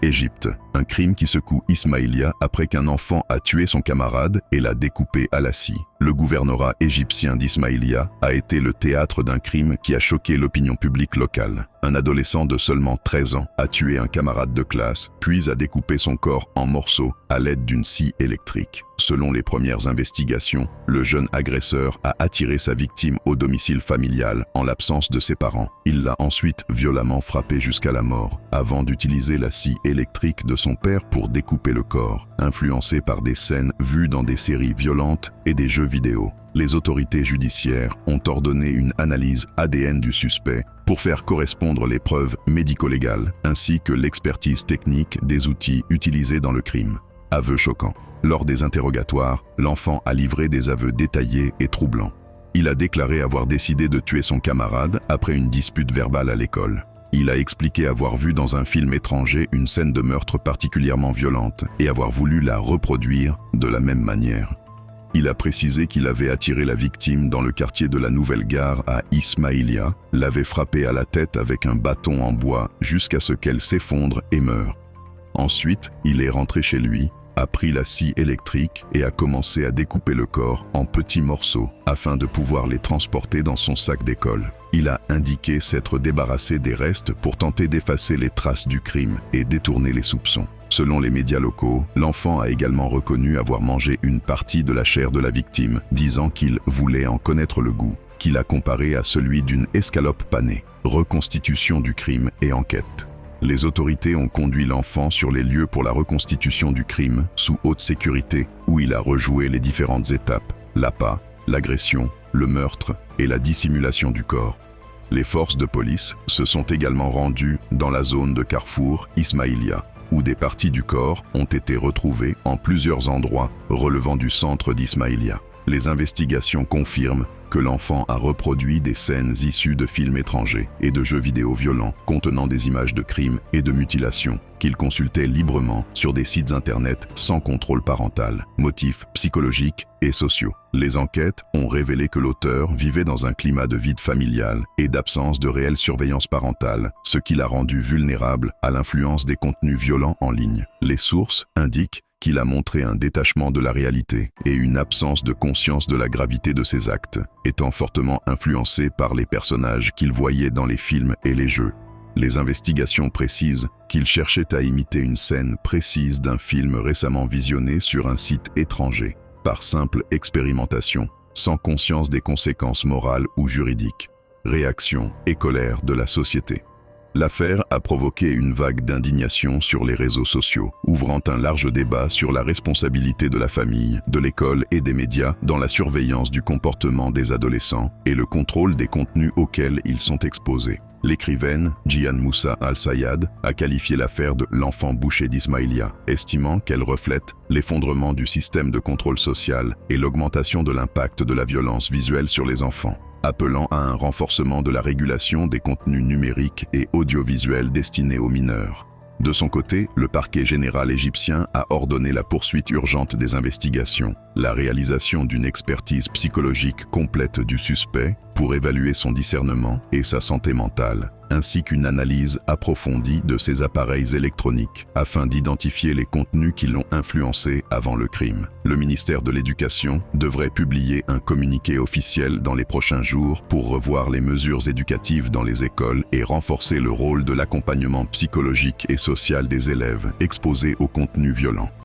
Égypte, un crime qui secoue Ismaïlia après qu'un enfant a tué son camarade et l'a découpé à la scie. Le gouvernorat égyptien d'Ismaïlia a été le théâtre d'un crime qui a choqué l'opinion publique locale. Un adolescent de seulement 13 ans a tué un camarade de classe, puis a découpé son corps en morceaux à l'aide d'une scie électrique. Selon les premières investigations, le jeune agresseur a attiré sa victime au domicile familial en l'absence de ses parents. Il l'a ensuite violemment frappé jusqu'à la mort, avant d'utiliser la scie électrique de son père pour découper le corps, influencé par des scènes vues dans des séries violentes et des jeux vidéo. Les autorités judiciaires ont ordonné une analyse ADN du suspect pour faire correspondre les preuves médico-légales, ainsi que l'expertise technique des outils utilisés dans le crime. Aveu choquant. Lors des interrogatoires, l'enfant a livré des aveux détaillés et troublants. Il a déclaré avoir décidé de tuer son camarade après une dispute verbale à l'école. Il a expliqué avoir vu dans un film étranger une scène de meurtre particulièrement violente et avoir voulu la reproduire de la même manière. Il a précisé qu'il avait attiré la victime dans le quartier de la Nouvelle Gare à Ismaïlia, l'avait frappée à la tête avec un bâton en bois jusqu'à ce qu'elle s'effondre et meure. Ensuite, il est rentré chez lui, a pris la scie électrique et a commencé à découper le corps en petits morceaux afin de pouvoir les transporter dans son sac d'école. Il a indiqué s'être débarrassé des restes pour tenter d'effacer les traces du crime et détourner les soupçons. Selon les médias locaux, l'enfant a également reconnu avoir mangé une partie de la chair de la victime, disant qu'il voulait en connaître le goût, qu'il a comparé à celui d'une escalope panée. Reconstitution du crime et enquête. Les autorités ont conduit l'enfant sur les lieux pour la reconstitution du crime, sous haute sécurité, où il a rejoué les différentes étapes, l'appât, l'agression, le meurtre et la dissimulation du corps. Les forces de police se sont également rendues dans la zone de Carrefour Ismaïlia, où des parties du corps ont été retrouvées en plusieurs endroits relevant du centre d'Ismaïlia. Les investigations confirment que l'enfant a reproduit des scènes issues de films étrangers et de jeux vidéo violents contenant des images de crimes et de mutilations qu'il consultait librement sur des sites internet sans contrôle parental, motifs psychologiques et sociaux. Les enquêtes ont révélé que l'auteur vivait dans un climat de vide familial et d'absence de réelle surveillance parentale, ce qui l'a rendu vulnérable à l'influence des contenus violents en ligne. Les sources indiquent qu'il a montré un détachement de la réalité et une absence de conscience de la gravité de ses actes, étant fortement influencé par les personnages qu'il voyait dans les films et les jeux. Les investigations précisent qu'il cherchait à imiter une scène précise d'un film récemment visionné sur un site étranger, par simple expérimentation, sans conscience des conséquences morales ou juridiques. Réaction et colère de la société. L'affaire a provoqué une vague d'indignation sur les réseaux sociaux, ouvrant un large débat sur la responsabilité de la famille, de l'école et des médias dans la surveillance du comportement des adolescents et le contrôle des contenus auxquels ils sont exposés. L'écrivaine Jian Moussa Al-Sayad a qualifié l'affaire de « l'enfant bouché d'Ismaïlia », estimant qu'elle reflète l'effondrement du système de contrôle social et l'augmentation de l'impact de la violence visuelle sur les enfants, appelant à un renforcement de la régulation des contenus numériques et audiovisuels destinés aux mineurs. De son côté, le parquet général égyptien a ordonné la poursuite urgente des investigations, la réalisation d'une expertise psychologique complète du suspect pour évaluer son discernement et sa santé mentale, ainsi qu'une analyse approfondie de ses appareils électroniques, afin d'identifier les contenus qui l'ont influencé avant le crime. Le ministère de l'Éducation devrait publier un communiqué officiel dans les prochains jours pour revoir les mesures éducatives dans les écoles et renforcer le rôle de l'accompagnement psychologique et social des élèves exposés aux contenus violents.